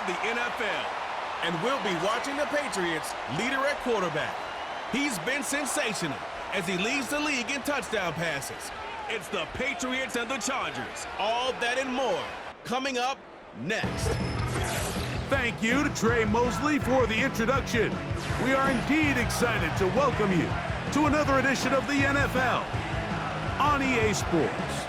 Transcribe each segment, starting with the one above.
of the NFL. And we'll be watching the Patriots leader at quarterback. He's been sensational as he leads the league in touchdown passes. It's the Patriots and the Chargers. All that and more coming up next. Thank you to Trey Mosley for the introduction. We are indeed excited to welcome you to another edition of the NFL on EA Sports.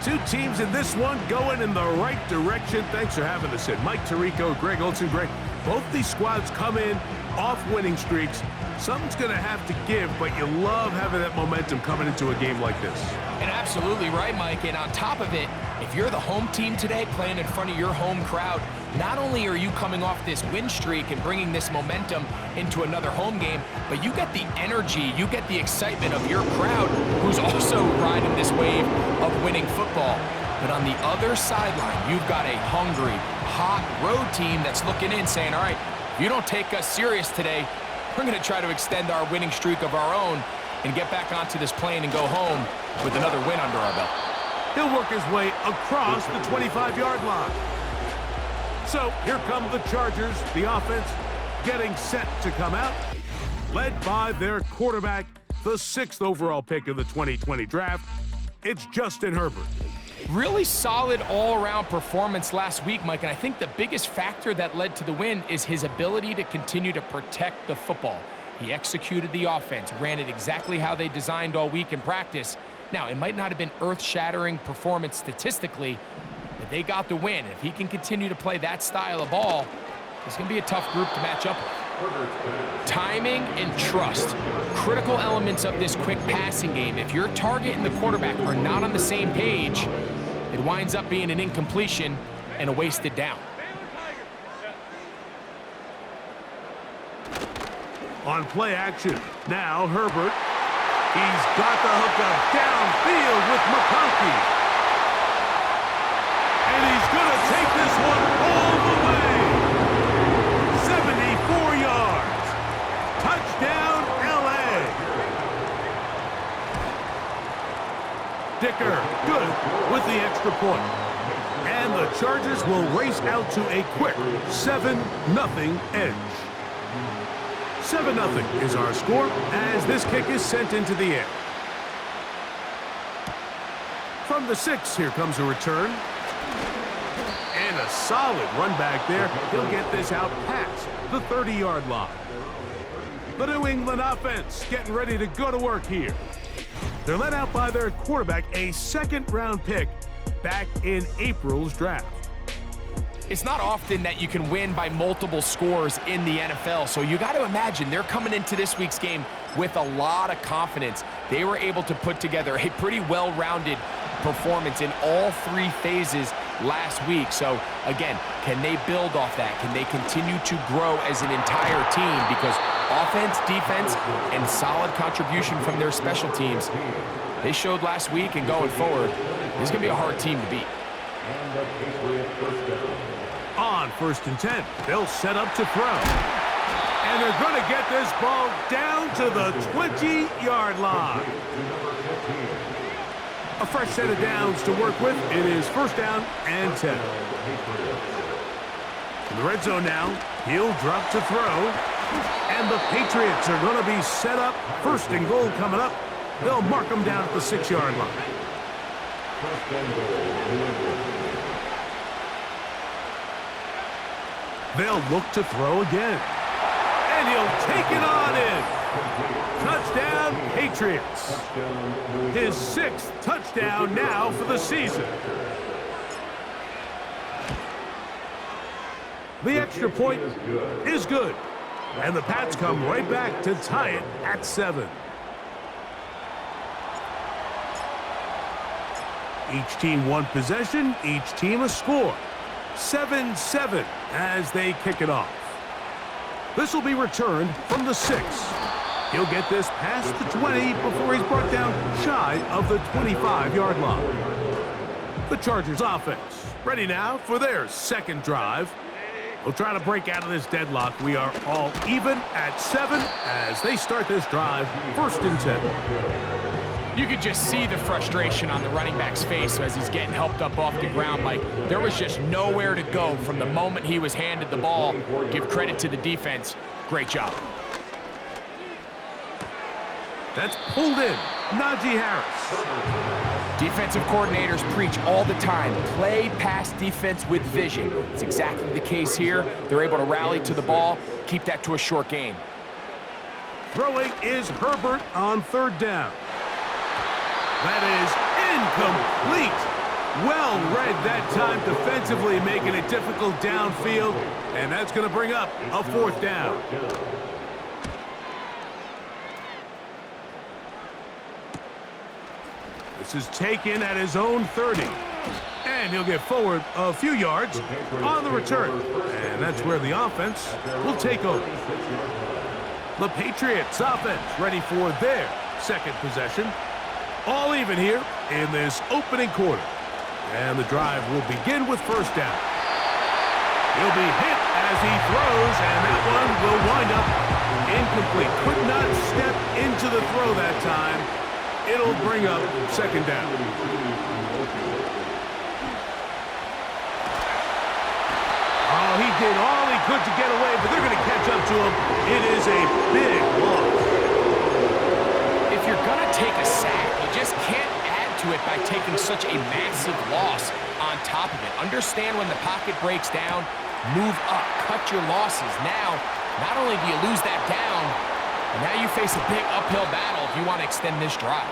Two teams in this one going in the right direction. Thanks for having us in. Mike Tirico, Greg Olsen. Greg, both these squads come in off winning streaks. Something's going to have to give, but you love having that momentum coming into a game like this. And absolutely right, Mike. And on top of it, if you're the home team today playing in front of your home crowd, not only are you coming off this win streak and bringing this momentum into another home game, but you get the energy, you get the excitement of your crowd who's also riding this wave of winning football. But on the other sideline, you've got a hungry, hot road team that's looking in saying, all right, if you don't take us serious today, we're going to try to extend our winning streak of our own and get back onto this plane and go home with another win under our belt. He'll work his way across the 25-yard line. So here come the Chargers, the offense getting set to come out, led by their quarterback, the 6th overall pick of the 2020 draft. It's Justin Herbert. Really solid all-around performance last week, Mike, and I think the biggest factor that led to the win is his ability to continue to protect the football. He executed the offense, ran it exactly how they designed all week in practice. Now, it might not have been earth-shattering performance statistically, but they got the win. If he can continue to play that style of ball, it's going to be a tough group to match up with. Timing and trust, critical elements of this quick passing game. If your target and the quarterback are not on the same page, it winds up being an incompletion and a wasted down. On play action, now Herbert. He's got the hookup downfield with McConkey. And he's going to take this one all the way. 74 yards. Touchdown, L.A. Dicker, good with the extra point. And the Chargers will race out to a quick 7-0 edge. 7-0 is our score as this kick is sent into the air. From the 6, here comes a return. And a solid run back there. He'll get this out past the 30-yard line. The New England offense getting ready to go to work here. They're led out by their quarterback, a second-round pick back in April's draft. It's not often that you can win by multiple scores in the NFL, so you got to imagine they're coming into this week's game with a lot of confidence. They were able to put together a pretty well-rounded performance in all 3 phases last week. So, again, can they build off that? Can they continue to grow as an entire team? Because offense, defense, and solid contribution from their special teams, they showed last week, and going forward, this is going to be a hard team to beat. On 1st and 10, they'll set up to throw. And they're going to get this ball down to the 20-yard line. A fresh set of downs to work with. It is 1st down and 10. In the red zone now, he'll drop to throw. And the Patriots are going to be set up. 1st and goal coming up. They'll mark them down at the 6-yard line. They'll look to throw again. And he'll take it on in. Touchdown, Patriots. His 6th touchdown now for the season. The extra point is good. And the Pats come right back to tie it at 7. Each team one possession, each team a score. 7-7 as they kick it off. This will be returned from the 6. He'll get this past the 20 before he's brought down shy of the 25-yard line. The Chargers offense ready now for their 2nd drive. They'll try to break out of this deadlock. We are all even at 7 as they start this drive. 1st and 10. You could just see the frustration on the running back's face as he's getting helped up off the ground. Like, there was just nowhere to go from the moment he was handed the ball. Give credit to the defense. Great job. That's pulled in. Najee Harris. Defensive coordinators preach all the time, play pass defense with vision. It's exactly the case here. They're able to rally to the ball, keep that to a short game. Throwing is Herbert on third down. That is incomplete. Well read that time defensively, making it difficult downfield, and that's going to bring up a fourth down. This is taken at his own 30. And he'll get forward a few yards on the return. And that's where the offense will take over. The Patriots offense ready for their second possession. All even here in this opening quarter. And the drive will begin with first down. He'll be hit as he throws, and that one will wind up incomplete. Could not step into the throw that time. It'll bring up second down. Oh, he did all he could to get away, but they're going to catch up to him. It is a big loss. If you're going to take a sack, you just can't add to it by taking such a massive loss on top of it. Understand when the pocket breaks down, move up, cut your losses. Now, not only do you lose that down, but now you face a big uphill battle if you want to extend this drive.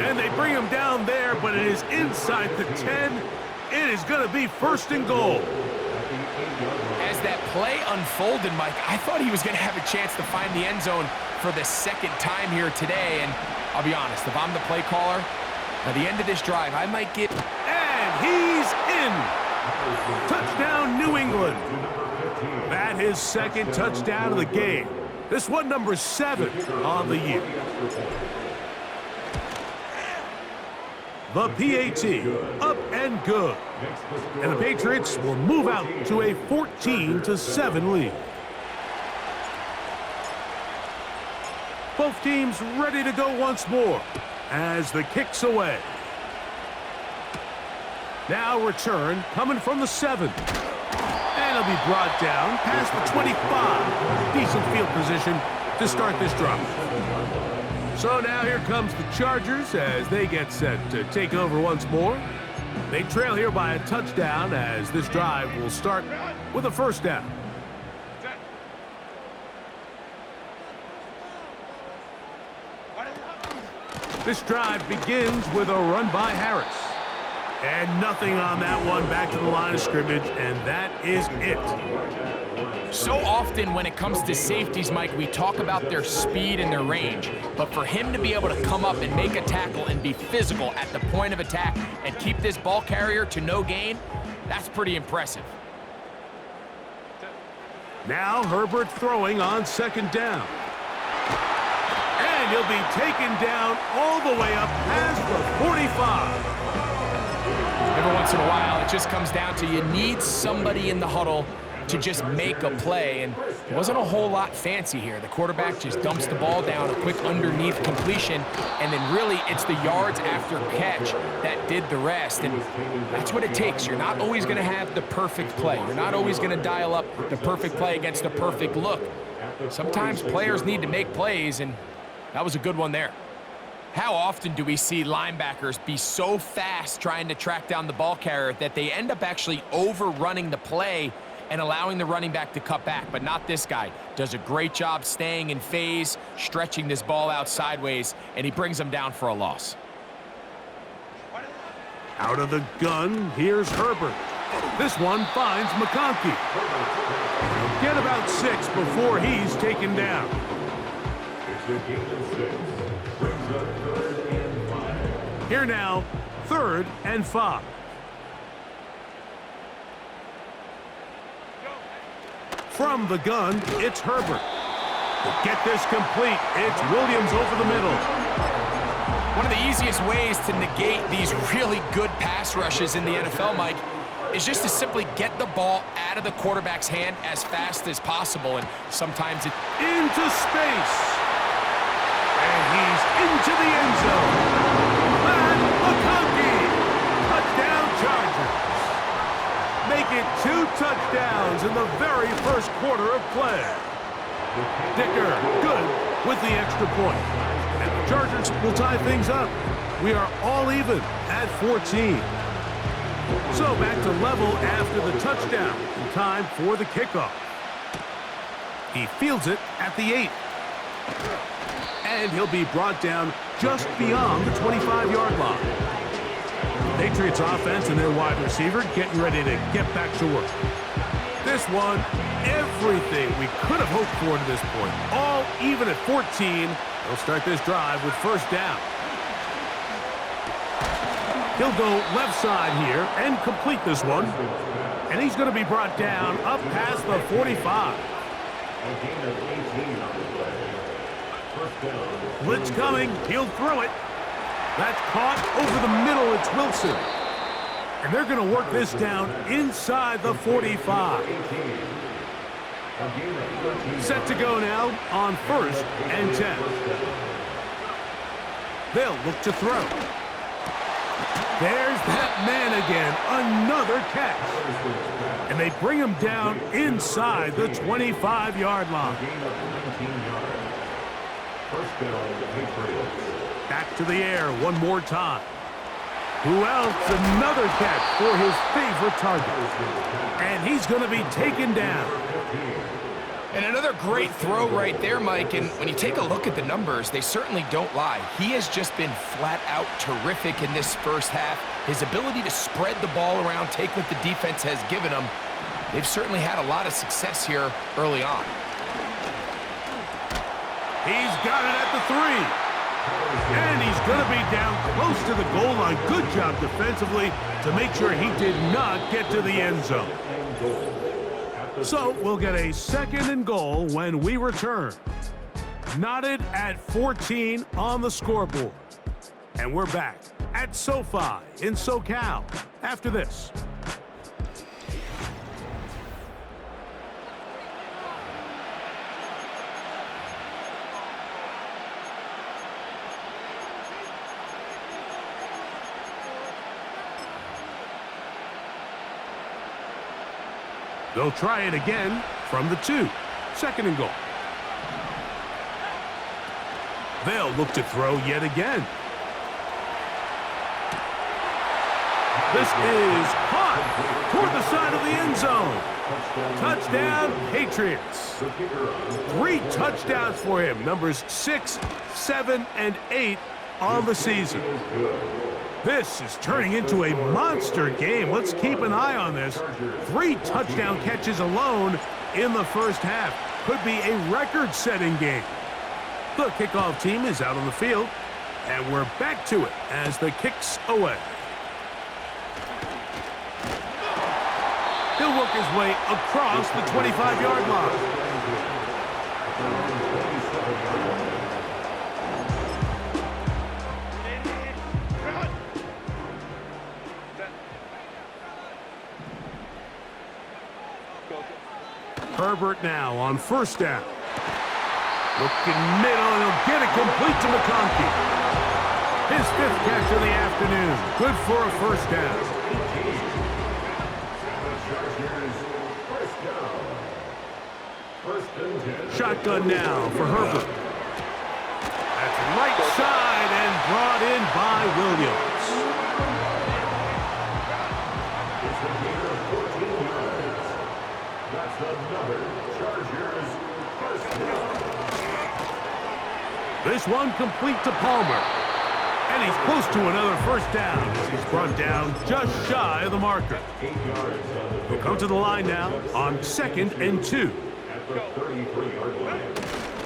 And they bring him down there, but it is inside the 10. It is going to be first and goal. As that play unfolded, Mike, I thought he was going to have a chance to find the end zone for the second time here today. And I'll be honest, if I'm the play caller, at the end of this drive, I might get... And he's in. Touchdown, New England. That his second touchdown of the game. This one number 7 on the year. The PAT, up and good. And the Patriots will move out to a 14-7 lead. Both teams ready to go once more as the kick's away. Now return coming from the 7. And it'll be brought down past the 25. Decent field position to start this drive. So now here comes the Chargers as they get set to take over once more. They trail here by a touchdown as this drive will start with a first down. This drive begins with a run by Harris. And nothing on that one, back to the line of scrimmage, and that is it. So often when it comes to safeties, Mike, we talk about their speed and their range. But for him to be able to come up and make a tackle and be physical at the point of attack and keep this ball carrier to no gain, that's pretty impressive. Now Herbert throwing on second down. And he'll be taken down all the way up past the 45. Every once in a while, it just comes down to you need somebody in the huddle to just make a play, and it wasn't a whole lot fancy here. The quarterback just dumps the ball down, a quick underneath completion, and then really it's the yards after catch that did the rest, and that's what it takes. You're not always going to have the perfect play. You're not always going to dial up the perfect play against the perfect look. Sometimes players need to make plays, and that was a good one there. How often do we see linebackers be so fast trying to track down the ball carrier that they end up actually overrunning the play and allowing the running back to cut back? But not this guy. Does a great job staying in phase, stretching this ball out sideways, and he brings him down for a loss. Out of the gun, here's Herbert. This one finds McConkey. He'll get about 6 before he's taken down. Here now, 3rd and 5. From the gun, it's Herbert. To get this complete, it's Williams over the middle. One of the easiest ways to negate these really good pass rushes in the NFL, Mike, is just to simply get the ball out of the quarterback's hand as fast as possible, and sometimes it... Into space. And he's into the end zone. it 2 touchdowns in the very first quarter of play. Dicker, good with the extra point. And the Chargers will tie things up. We are all even at 14. So back to level after the touchdown. In time for the kickoff. He fields it at the 8. And he'll be brought down just beyond the 25-yard line. The Patriots offense and their wide receiver getting ready to get back to work. This one, everything we could have hoped for to this point. All even at 14. They'll start this drive with first down. He'll go left side here and complete this one. And he's going to be brought down up past the 45. Blitz coming. He'll throw it. That's caught over the middle. It's Wilson. And they're going to work this down inside the 45. Set to go now on first and 10. They'll look to throw. There's that man again. Another catch. And they bring him down inside the 25-yard line. Back to the air one more time. Who else? Another catch for his favorite target. And he's going to be taken down. And another great throw right there, Mike. And when you take a look at the numbers, they certainly don't lie. He has just been flat out terrific in this first half. His ability to spread the ball around, take what the defense has given him. They've certainly had a lot of success here early on. He's got it at the 3. And he's going to be down close to the goal line. Good job defensively to make sure he did not get to the end zone. So we'll get a second and goal when we return. Knotted at 14 on the scoreboard. And we're back at SoFi in SoCal after this. They'll try it again from the 2. Second and goal. They'll look to throw yet again. This is caught toward the side of the end zone. Touchdown, Patriots. 3 touchdowns for him. Numbers 6, 7, and 8 on the season. This is turning into a monster game. Let's keep an eye on this. 3 touchdown catches alone in the first half. Could be a record-setting game. The kickoff team is out on the field, and we're back to it as the kick's away. He'll work his way across the 25-yard line. Herbert now on first down. Looking middle, and he'll get it complete to McConkey. His 5th catch of the afternoon. Good for a first down. Shotgun now for Herbert. That's right side and brought in by Williams. This one complete to Palmer. And he's close to another first down as he's brought down just shy of the marker. We'll come to the line now on second and 2.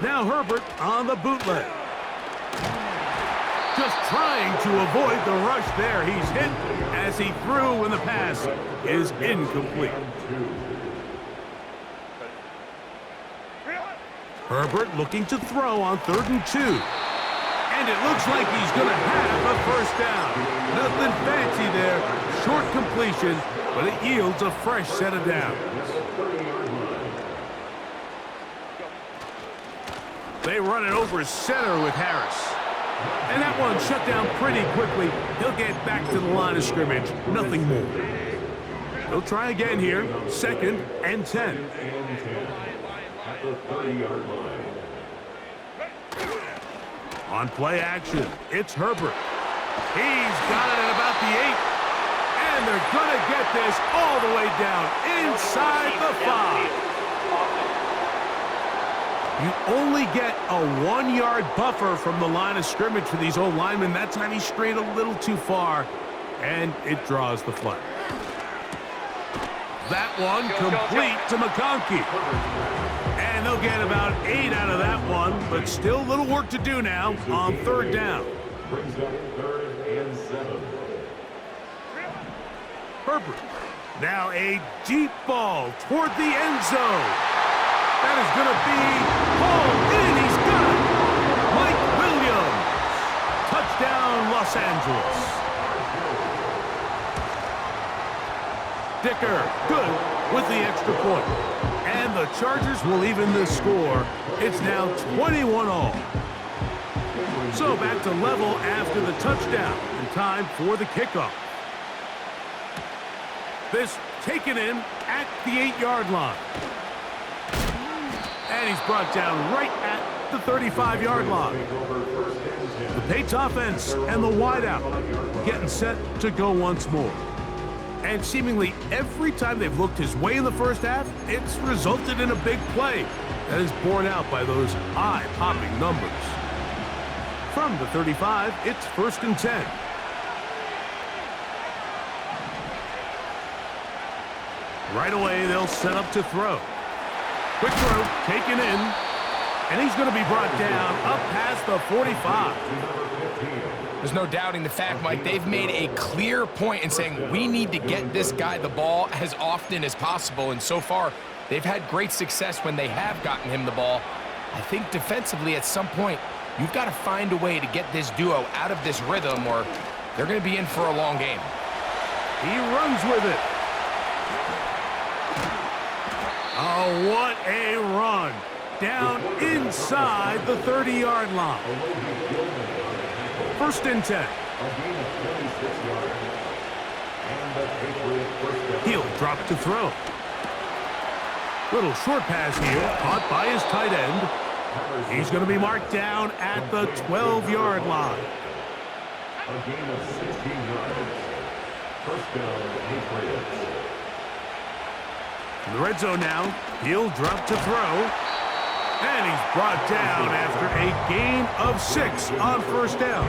Now Herbert on the bootleg. Just trying to avoid the rush there. He's hit as he threw when the pass is incomplete. Herbert looking to throw on 3rd and 2. And it looks like he's going to have a first down. Nothing fancy there. Short completion, but it yields a fresh set of downs. They run it over center with Harris. And that one shut down pretty quickly. He'll get back to the line of scrimmage. Nothing more. He'll try again here. 2nd and 10. At the 30-yard line. On play action, it's Herbert. He's got it at about the 8. And they're going to get this all the way down inside the 5. You only get a 1-yard buffer from the line of scrimmage for these old linemen. That time he strayed a little too far, and it draws the flag. That one complete to McConkey. And they'll get about 8 out of that one, but still a little work to do now on 3rd down. Brings up 3rd and 7. Herbert. Now a deep ball toward the end zone. That is going to be hauled in. He's got it. Mike Williams. Touchdown, Los Angeles. Dicker, good with the extra point. And the Chargers will even the score. It's now 21-all. So back to level after the touchdown. And time for the kickoff. This taken in at the 8-yard line. And he's brought down right at the 35-yard line. The Patriots offense and the wideout getting set to go once more. And seemingly every time they've looked his way in the first half, it's resulted in a big play that is borne out by those eye-popping numbers. From the 35, it's 1st and 10. Right away, they'll set up to throw. Quick throw, taken in, and he's going to be brought down up past the 45. There's no doubting the fact, Mike, they've made a clear point in saying we need to get this guy the ball as often as possible, and so far, they've had great success when they have gotten him the ball. I think defensively at some point, you've got to find a way to get this duo out of this rhythm or they're going to be in for a long game. He runs with it. Oh, what a run. Down inside the 30-yard line. 1st and 10. He'll drop to throw. Little short pass here, caught by his tight end. He's going to be marked down at the 12-yard line. A game of 16 yards. 1st down, Patriots. In the red zone now, he'll drop to throw. And he's brought down after a gain of 6 on 1st down.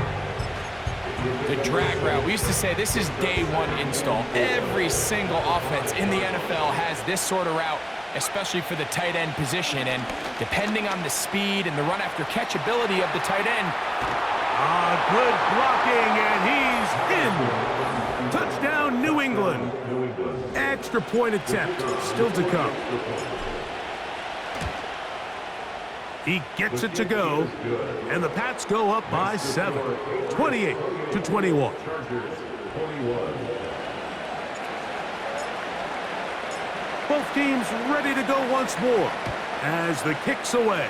The drag route. We used to say this is day 1 install. Every single offense in the NFL has this sort of route, especially for the tight end position. And depending on the speed and the run after catch ability of the tight end. Good blocking, and he's in. Touchdown, New England. Extra point attempt still to come. He gets it to go, and the Pats go up by 7, 28-21. Both teams ready to go once more as the kick's away.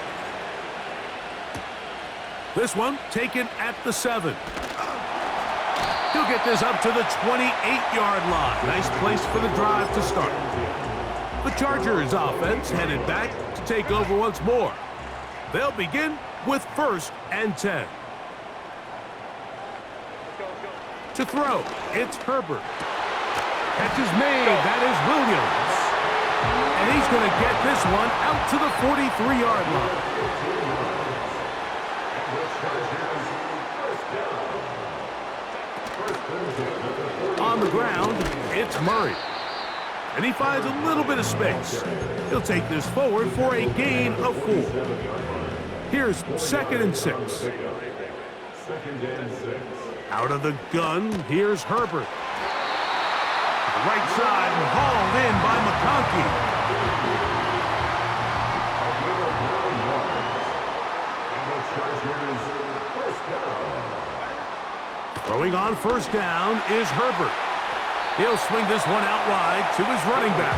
This one taken at the 7. He'll get this up to the 28-yard line. Nice place for the drive to start. The Chargers offense headed back to take over once more. They'll begin with 1st and 10. To throw, it's Herbert. Catch is made, that is Williams. And he's going to get this one out to the 43-yard line. On the ground, it's Murray. And he finds a little bit of space. He'll take this forward for a gain of 4. Here's 2nd and 6. Out of the gun, here's Herbert. Right side and hauled in by McConkey. Throwing on 1st down is Herbert. He'll swing this one out wide to his running back.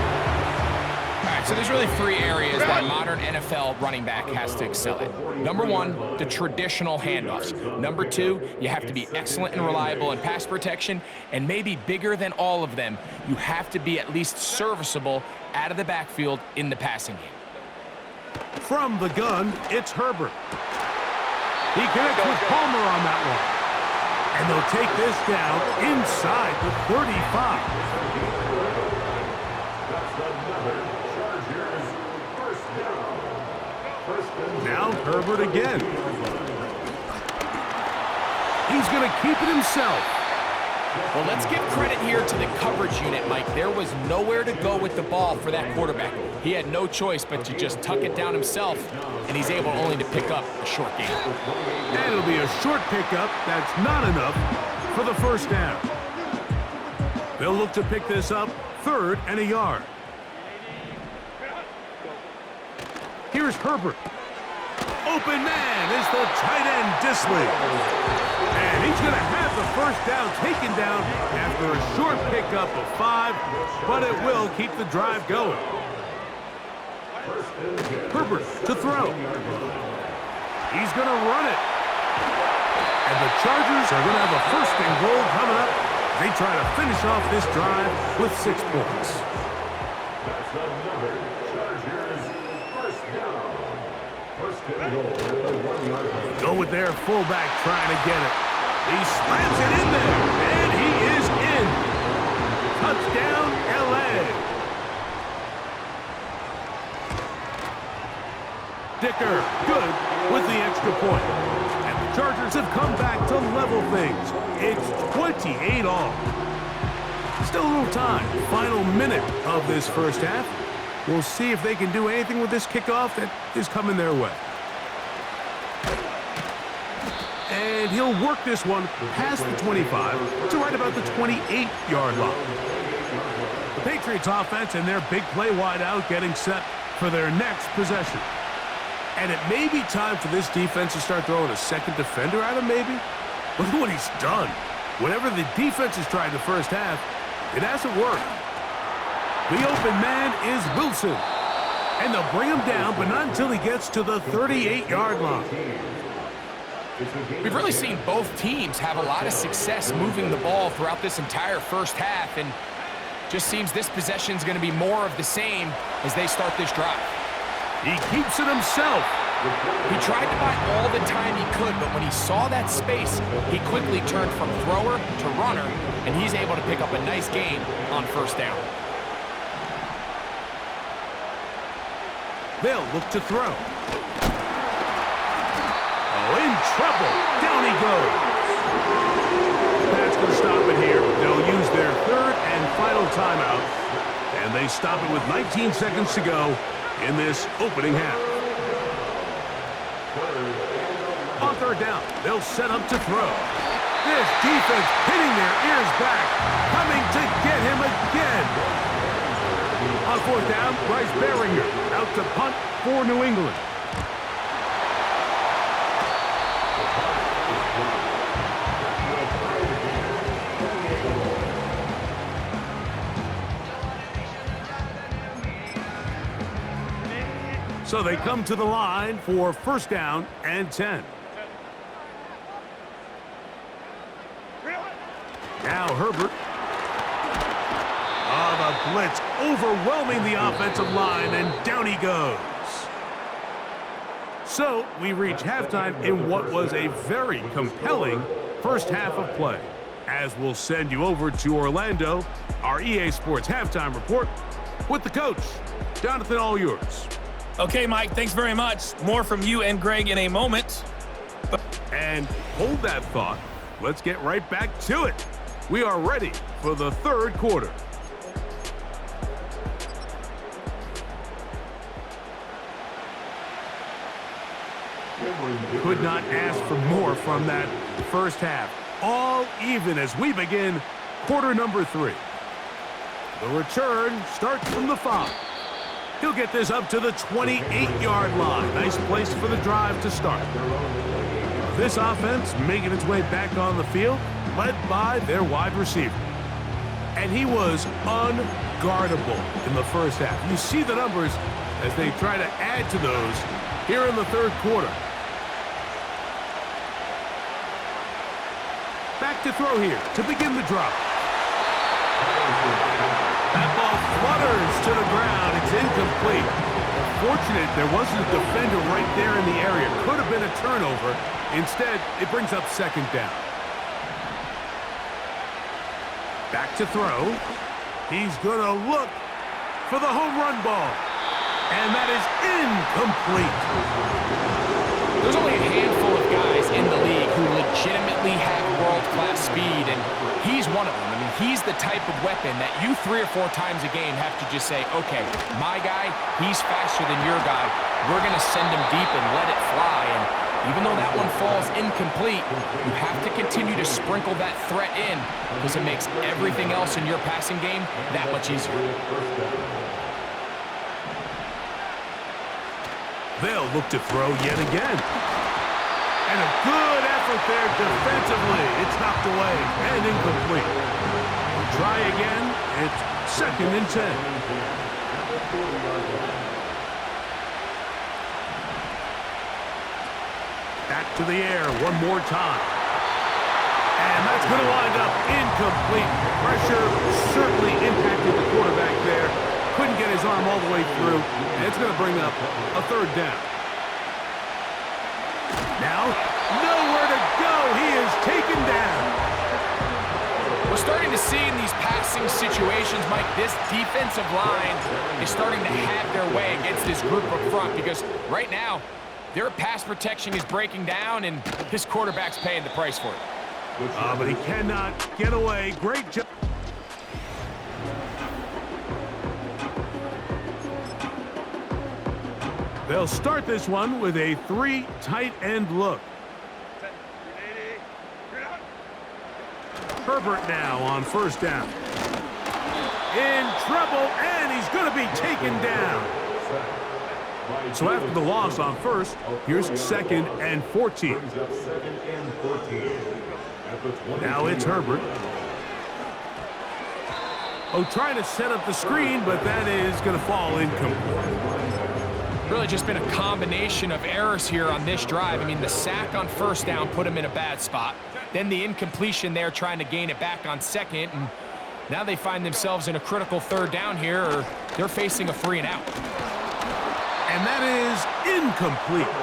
All right, So there's really three areas that a modern NFL running back has to excel at. Number one, the traditional handoffs. Number two, you have to be excellent and reliable in pass protection. And maybe bigger than all of them, you have to be at least serviceable out of the backfield in the passing game. From the gun, it's Herbert. He connects with Palmer on that one. And they'll take this down inside the 35. Now Herbert again. He's going to keep it himself. Well, let's give credit here to the coverage unit, Mike. There was nowhere to go with the ball for that quarterback. He had no choice but to just tuck it down himself, and he's able only to pick up a short gain. And it'll be a short pickup. That's not enough for the first down. They'll look to pick this up, 3rd and a yard. Here's Herbert. Open man is the tight end, Disley. And he's going to have the first down taken down after a short pickup of 5, but it will keep the drive going. Herbert to throw. He's going to run it. And the Chargers are going to have a 1st and goal coming up. They try to finish off this drive with 6 points. That's another Chargers first down. First and goal at the 1-yard line. Go with their fullback trying to get it. He slams it in there, and he is in. Touchdown, L.A. Dicker, good with the extra point. And the Chargers have come back to level things. It's 28 all. Still a little time. Final minute of this first half. We'll see if they can do anything with this kickoff that is coming their way. And he'll work this one past the 25 to right about the 28-yard line. The Patriots offense and their big play wideout getting set for their next possession. And it may be time for this defense to start throwing a second defender at him, maybe. Look at what he's done. Whatever the defense has tried the first half, it hasn't worked. The open man is Wilson. And they'll bring him down, but not until he gets to the 38-yard line. We've really seen both teams have a lot of success moving the ball throughout this entire first half, and just seems this possession is going to be more of the same as they start this drive. He keeps it himself. He tried to buy all the time he could, but when he saw that space, he quickly turned from thrower to runner, and he's able to pick up a nice gain on 1st down. They'll look to throw. In trouble. Down he goes. Pats can stop it here. They'll use their 3rd and final timeout. And they stop it with 19 seconds to go in this opening half. On 3rd down, they'll set up to throw. This defense pinning their ears back, coming to get him again. On 4th down, Bryce Behringer out to punt for New England. So they come to the line for 1st down and 10. Now Herbert. The blitz overwhelming the offensive line, and down he goes. So we reach halftime in what was a very compelling first half of play. As we'll send you over to Orlando, our EA Sports halftime report with the coach. Jonathan, all yours. Okay, Mike, thanks very much. More from you and Greg in a moment. And hold that thought. Let's get right back to it. We are ready for the 3rd quarter. Could not ask for more from that first half. All even as we begin quarter number 3. The return starts from the 5. He'll get this up to the 28-yard line. Nice place for the drive to start. This offense making its way back on the field, led by their wide receiver. And he was unbelievable. unguardable in the first half. You see the numbers as they try to add to those here in the third quarter. Back to throw here to begin the drop. That ball flutters to the ground. It's incomplete. Fortunate there wasn't a defender right there in the area. Could have been a turnover. Instead, it brings up second down. Back to throw. He's going to look for the home run ball. And that is incomplete. There's only a handful of guys in the league who legitimately have world-class speed, and he's one of them. I mean, he's the type of weapon that you 3 or 4 times a game have to just say, okay, my guy, he's faster than your guy. We're going to send him deep and let it fly. And even though that one falls incomplete, you have to continue to sprinkle that threat in because it makes everything else in your passing game that much easier. They'll look to throw yet again. And a good effort there defensively. It's knocked away and incomplete. We'll try again. It's 2nd and 10. Back to the air one more time. And that's going to wind up incomplete. Pressure certainly impacted the quarterback there. Couldn't get his arm all the way through, and it's going to bring up a 3rd down. Now, nowhere to go. He is taken down. We're starting to see in these passing situations, Mike, this defensive line is starting to have their way against this group up front because right now, their pass protection is breaking down, and this quarterback's paying the price for it. But he cannot get away. Great job. They'll start this one with a 3 tight end look. Herbert now on 1st down. In trouble, and he's going to be taken down. So after the loss on 1st, here's 2nd and 14. Now it's Herbert. Oh, trying to set up the screen, but that is going to fall incomplete. Really just been a combination of errors here on this drive. I mean, the sack on 1st down put him in a bad spot. Then the incompletion there trying to gain it back on 2nd. And now they find themselves in a critical 3rd down here, or they're facing a 3 and out. And that is incomplete.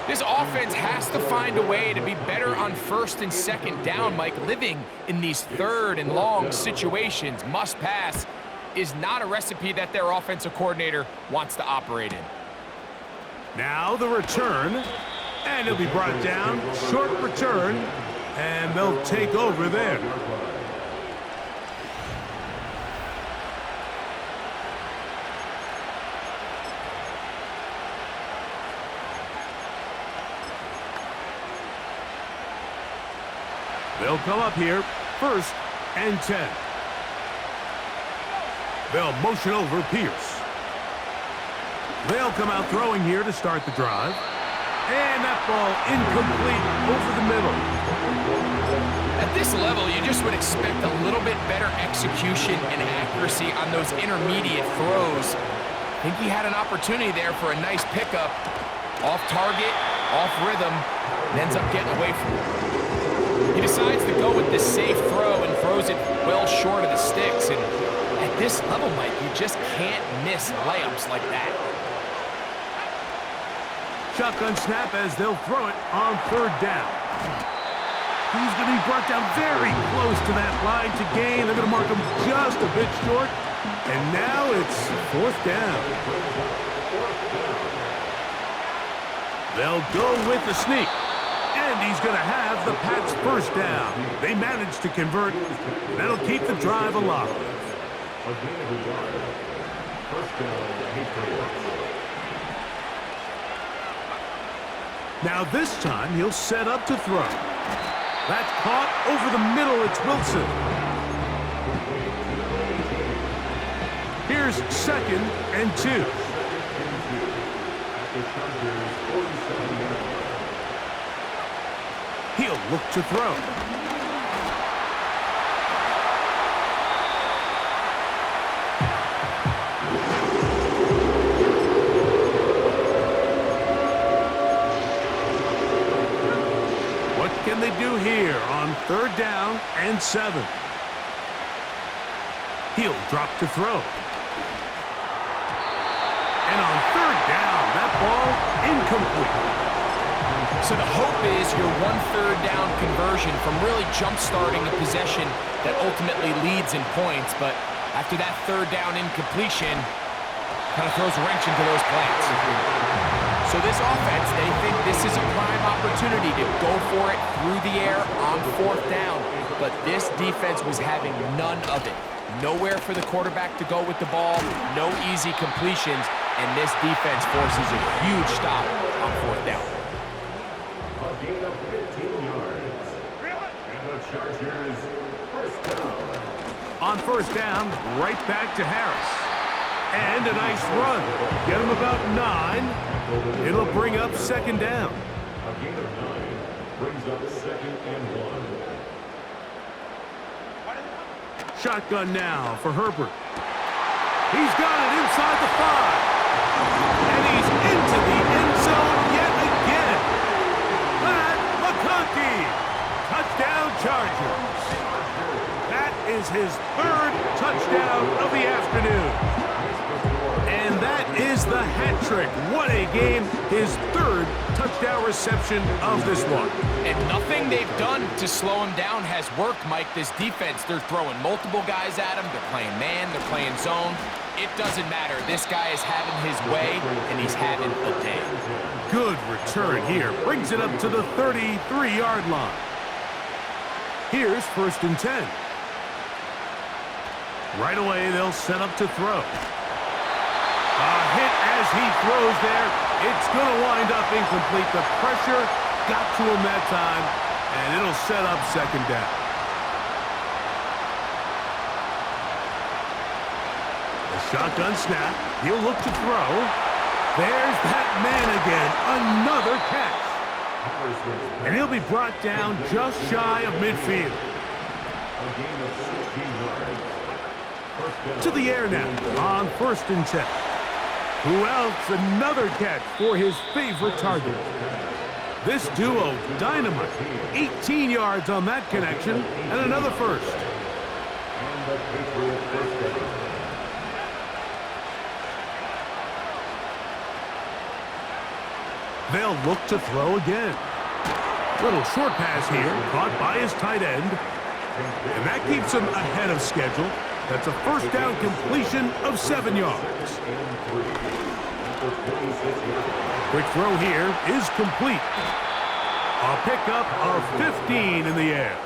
This offense has to find a way to be better on 1st and 2nd down, Mike. Living in these 3rd and long situations, must pass, is not a recipe that their offensive coordinator wants to operate in. Now the return, and he'll be brought down. Short return, and they'll take over there. They'll come up here, 1st and 10. They'll motion over Pierce. They'll come out throwing here to start the drive. And that ball incomplete over the middle. At this level, you just would expect a little bit better execution and accuracy on those intermediate throws. I think he had an opportunity there for a nice pickup. Off target, off rhythm, and ends up getting away from it. He decides to go with this safe throw and throws it well short of the sticks. And at this level, Mike, you just can't miss layups like that. Shotgun snap as they'll throw it on 3rd down. He's going to be brought down very close to that line to gain. They're going to mark him just a bit short. And now it's 4th down. They'll go with the sneak. And he's going to have the Pats' 1st down. They managed to convert. That'll keep the drive alive. Now this time he'll set up to throw. That's caught over the middle. It's Wilson. Here's 2nd and 2. He'll look to throw. here on 3rd down and 7. He'll drop to throw. And on 3rd down, that ball incomplete. So the hope is your 1/3 down conversion from really jump-starting a possession that ultimately leads in points. But after that 3rd down incompletion, kind of throws a wrench into those plans. So this offense, they think this is a prime opportunity to go for it through the air on 4th down. But this defense was having none of it. Nowhere for the quarterback to go with the ball, no easy completions, and this defense forces a huge stop on 4th down. A gain of 15 yards. And the Chargers, 1st down. On 1st down, right back to Harris. And a nice run. Get him about 9. It'll bring up 2nd down. A gain of 9 brings up 2nd and 1. Shotgun now for Herbert. He's got it inside the 5. And he's into the end zone yet again. Matt McConkey. Touchdown Chargers. That is his 3rd touchdown of the afternoon. And that is the hat trick. What a game. His 3rd touchdown reception of this one. And nothing they've done to slow him down has worked, Mike. This defense, they're throwing multiple guys at him. They're playing man, they're playing zone. It doesn't matter. This guy is having his way, and he's having a day. Good return here. Brings it up to the 33-yard line. Here's 1st and 10. Right away, they'll set up to throw. A hit as he throws there. It's going to wind up incomplete. The pressure got to him that time, and it'll set up 2nd down. A shotgun snap. He'll look to throw. There's that man again. Another catch. And he'll be brought down just shy of midfield. A gain of 16 yards. To the air now on 1st and 10. Who else? Another catch for his favorite target. This duo, dynamite. 18 yards on that connection, and another first. And the Patriots 1st down. They'll look to throw again. Little short pass here, caught by his tight end. And that keeps him ahead of schedule. That's a 1st down completion of 7 yards. Quick throw here is complete. A pickup of 15 in the air.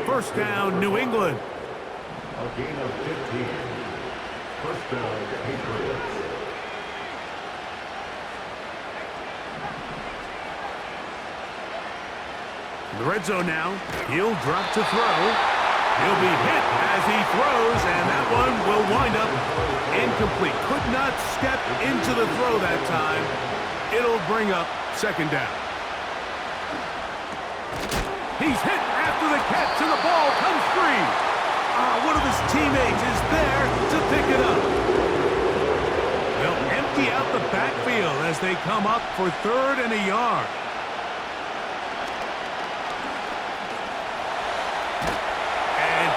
1st down, New England. A gain of 15. 1st down, Patriots. In the red zone now, he'll drop to throw. He'll be hit as he throws, and that one will wind up incomplete. Could not step into the throw that time. It'll bring up 2nd down. He's hit after the catch, and the ball comes free. One of his teammates is there to pick it up. They'll empty out the backfield as they come up for 3rd and a yard.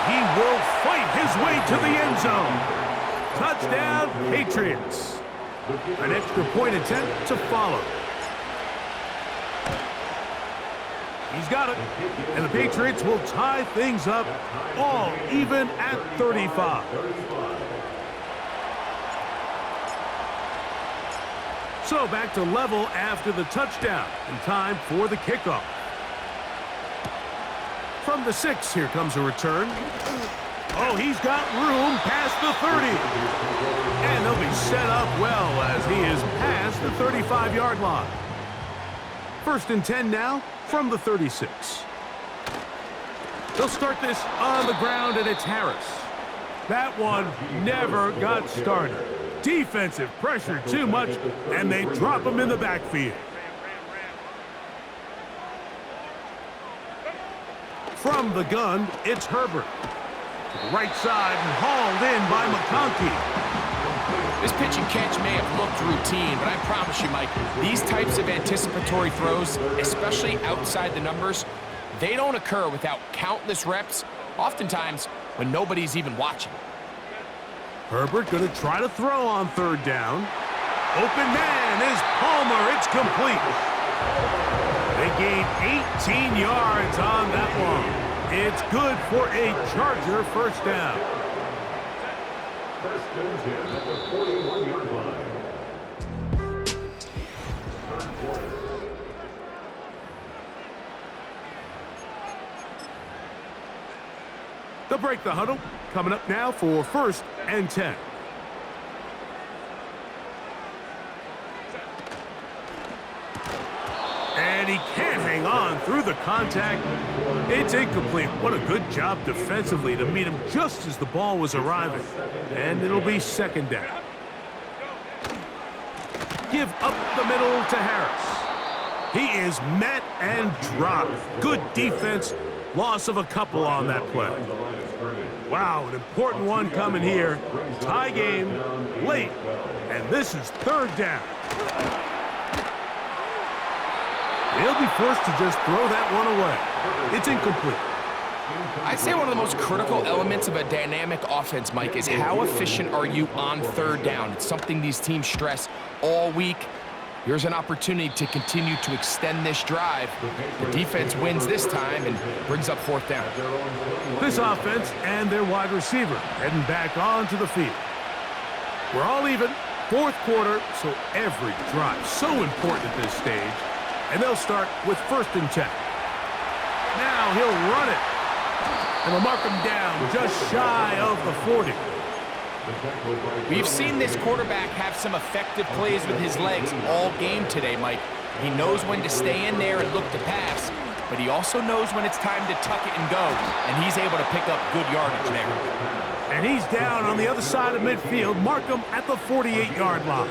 He will fight his way to the end zone. Touchdown, Patriots. An extra point attempt to follow. He's got it. And the Patriots will tie things up all even at 35. So back to level after the touchdown. And time for the kickoff. From the 6, here comes a return. Oh, he's got room past the 30. And they'll be set up well as he is past the 35-yard line. 1st and 10 now from the 36. They'll start this on the ground, and it's Harris. That one never got started. Defensive pressure too much, and they drop him in the backfield. From the gun, it's Herbert. To the right side and hauled in by McConkey. This pitch and catch may have looked routine, but I promise you, Mike, these types of anticipatory throws, especially outside the numbers, they don't occur without countless reps, oftentimes when nobody's even watching. Herbert going to try to throw on third down. Open man is Palmer. It's complete. They gained 18 yards on that one. It's good for a Charger first down. First and 10 at the 41-yard line. They'll break the huddle. Coming up now for first and 10. And he can't hang on through the contact. It's incomplete. What a good job defensively to meet him just as the ball was arriving. And it'll be second down. Give up the middle to Harris. He is met and dropped. Good defense. Loss of a couple on that play. Wow, an important one coming here. Tie game, late, and this is third down. He'll be forced to just throw that one away. It's incomplete. I'd say one of the most critical elements of a dynamic offense, Mike, is how efficient are you on third down. It's something these teams stress all week. Here's an opportunity to continue to extend this drive. The defense wins this time and brings up fourth down. This offense and their wide receiver heading back onto the field. We're all even. Fourth quarter, so every drive so important at this stage. And they'll start with first and 10. Now he'll run it. And they'll mark him down just shy of the 40. We've seen this quarterback have some effective plays with his legs all game today, Mike. He knows when to stay in there and look to pass, but he also knows when it's time to tuck it and go, and he's able to pick up good yardage there. And he's down on the other side of midfield. Mark him at the 48-yard line.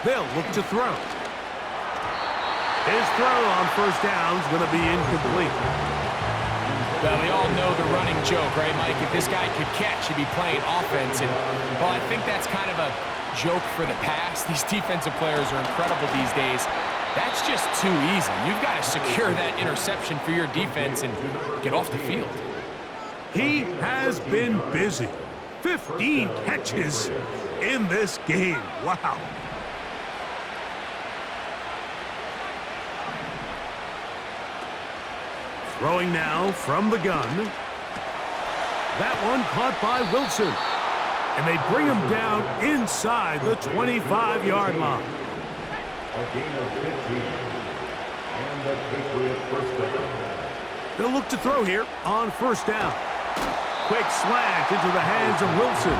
They'll look to throw. His throw on first down is going to be incomplete. Well, we all know the running joke, right, Mike? If this guy could catch, he'd be playing offense. And, well, I think that's kind of a joke for the past. These defensive players are incredible these days. That's just too easy. You've got to secure that interception for your defense and get off the field. He has been busy. 15 catches in this game. Wow. Throwing now from the gun. That one caught by Wilson. And they bring him down inside the 25-yard line. A gain of 15. And the Patriots first down. They'll look to throw here on first down. Quick slant into the hands of Wilson.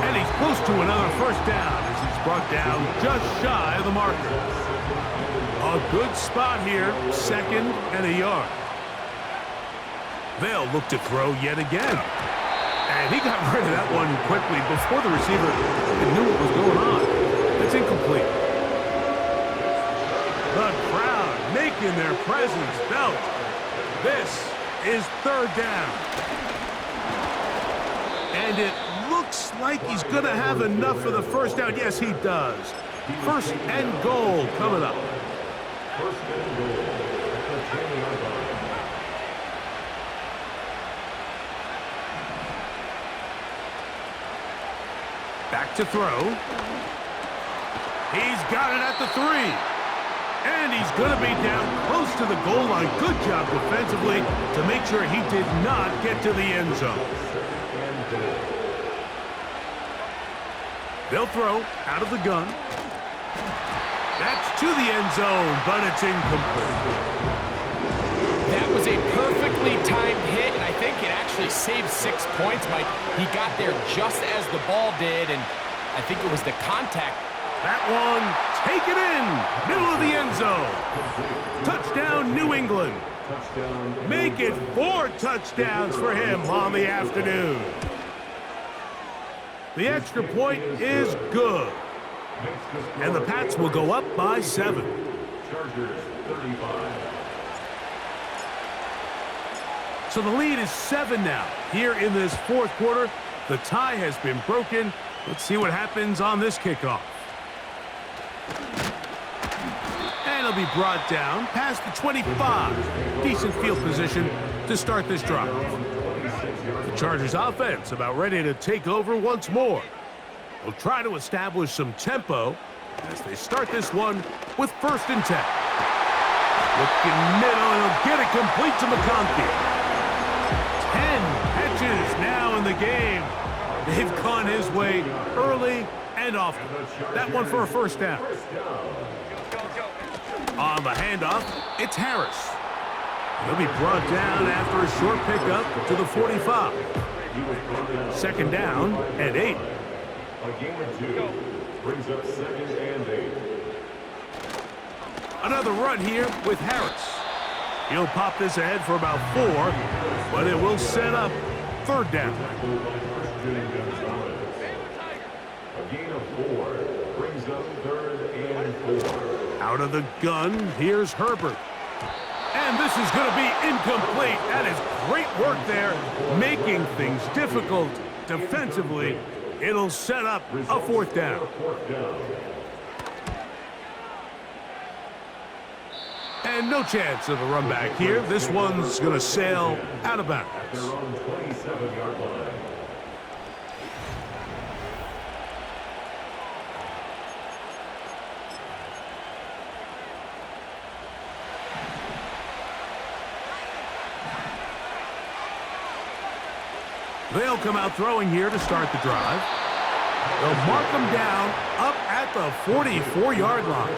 And he's close to another first down as he's brought down just shy of the marker. A good spot here, second and a yard. They'll look to throw yet again. And he got rid of that one quickly before the receiver even knew what was going on. It's incomplete. The crowd making their presence felt. This is third down. And it looks like he's going to have enough for the first down. Yes, he does. First and goal coming up. First and goal at the 10-yard line. Back to throw. He's got it at the 3. And he's going to be down close to the goal line. Good job defensively to make sure he did not get to the end zone. They'll throw out of the gun. That's to the end zone, but it's incomplete. That was a perfectly timed hit, and I think it actually saved 6 points, Mike. He got there just as the ball did, and I think it was the contact. That one, take it in, middle of the end zone. Touchdown, New England. Make it 4 touchdowns for him on the afternoon. The extra point is good. And the Pats will go up by 7. Chargers 35. So the lead is 7 now. Here in this fourth quarter, the tie has been broken. Let's see what happens on this kickoff. they'll be brought down past the 25. Decent field position to start this drive. The Chargers offense about ready to take over once more. They'll try to establish some tempo as they start this one with 1st and 10. Looking middle, and he'll get it complete to McConkey. 10 catches now in the game. They've gone his way early and often. That one for a 1st down. On the handoff, it's Harris. He'll be brought down after a short pickup to the 45. 2nd down and 8. A gain of 2 brings up 2nd and 8. Another run here with Harris. He'll pop this ahead for about 4, but it will set up 3rd down. A gain of 4 brings up 3rd and 4. Out of the gun, here's Herbert. And this is going to be incomplete. That is great work there, making things difficult defensively. It'll set up a 4th down. And no chance of a run back here. This one's going to sail out of bounds. Their own 27-yard line. They'll come out throwing here to start the drive. They'll mark them down up at the 44-yard line.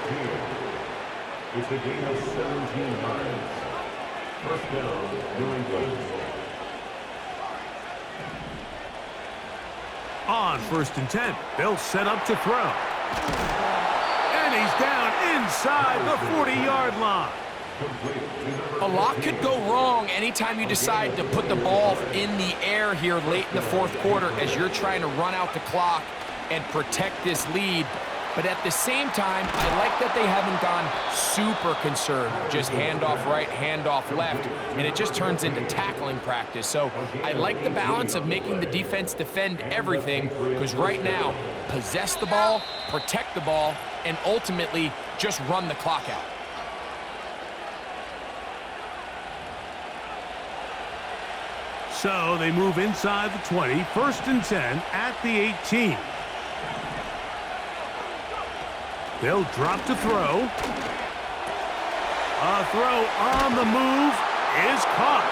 It's a gain of 17 yards. 1st down, New England. On 1st and 10, they'll set up to throw. And he's down inside the 40-yard line. A lot could go wrong anytime you decide to put the ball in the air here late in the 4th quarter as you're trying to run out the clock and protect this lead. But at the same time, I like that they haven't gone super conserved. Just handoff right, handoff left, and it just turns into tackling practice. So I like the balance of making the defense defend everything, because right now, possess the ball, protect the ball, and ultimately just run the clock out. So they move inside the 20, 1st and 10 at the 18. They'll drop to throw. A throw on the move is caught.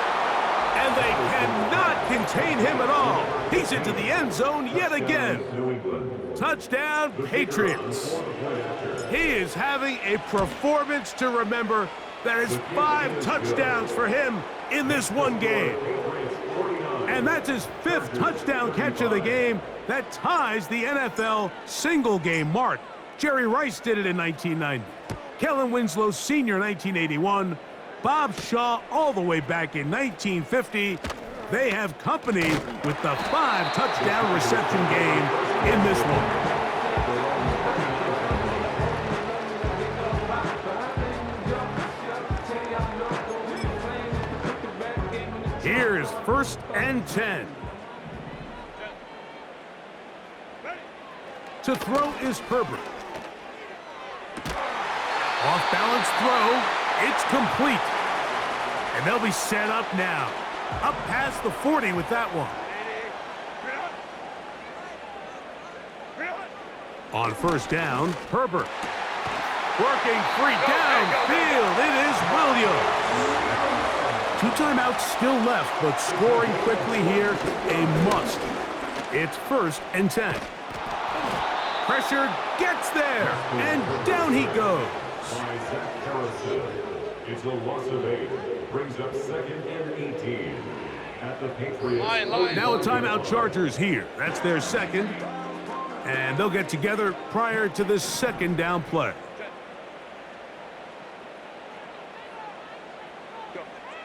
And they cannot contain him at all. He's into the end zone yet again. Touchdown, Patriots. He is having a performance to remember. That is 5 touchdowns for him in this one game. And that's his 5th touchdown catch of the game. That ties the NFL single-game mark. Jerry Rice did it in 1990. Kellen Winslow Sr. 1981. Bob Shaw all the way back in 1950. They have company with the 5-touchdown reception game in this one. Here's 1st and 10. To throw is Herbert. Off-balance throw. It's complete. And they'll be set up now. Up past the 40 with that one. On 1st down, Herbert. Working free downfield. It is Williams. 2 timeouts still left, but scoring quickly here, a must. It's 1st and 10. Pressure gets there, and down he goes. It's a loss of 8. Brings up 2nd and 18. At the Patriots. Now a timeout Chargers here. That's their 2nd. And they'll get together prior to this 2nd down play.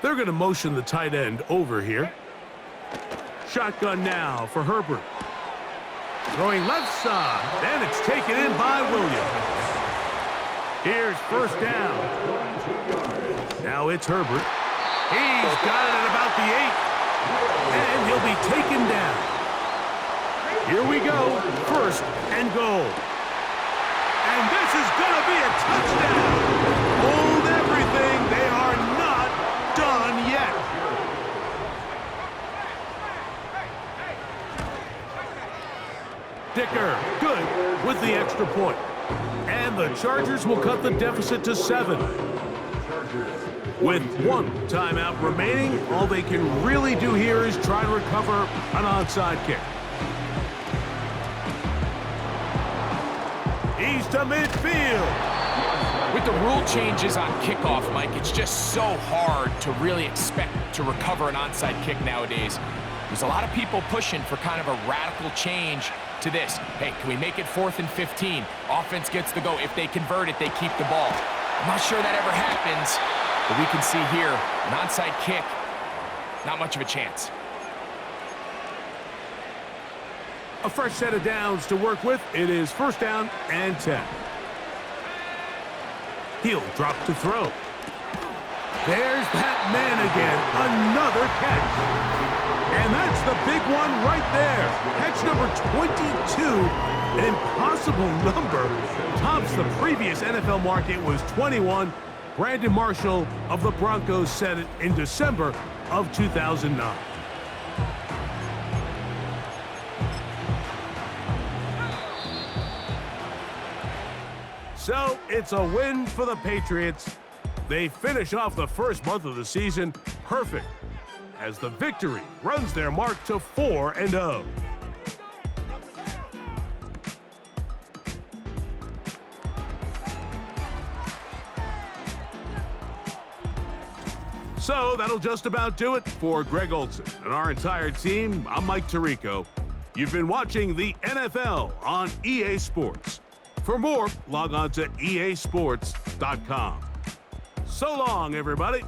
They're going to motion the tight end over here. Shotgun now for Herbert. Throwing left side, and it's taken in by Williams. Here's 1st down. Now it's Herbert. He's got it at about the 8. And he'll be taken down. Here we go, 1st and goal. And this is going to be a touchdown. Dicker, good with the extra point. And the Chargers will cut the deficit to 7. With 1 timeout remaining, all they can really do here is try to recover an onside kick. He's to midfield. With the rule changes on kickoff, Mike, it's just so hard to really expect to recover an onside kick nowadays. There's a lot of people pushing for kind of a radical change to this. Hey, can we make it 4th and 15? Offense gets the go. If they convert it, they keep the ball. I'm not sure that ever happens, but we can see here, an onside kick, not much of a chance. A fresh set of downs to work with. It is 1st down and 10. He'll drop to throw. There's that man again. Another catch. And that's the big one right there. Catch number 22. An impossible number. Tops the previous NFL mark. It was 21. Brandon Marshall of the Broncos set it in December of 2009. So it's a win for the Patriots. They finish off the first month of the season perfect as the victory runs their mark to 4-0. So that'll just about do it for Greg Olson and our entire team. I'm Mike Tirico. You've been watching the NFL on EA Sports. For more, log on to easports.com. So long, everybody.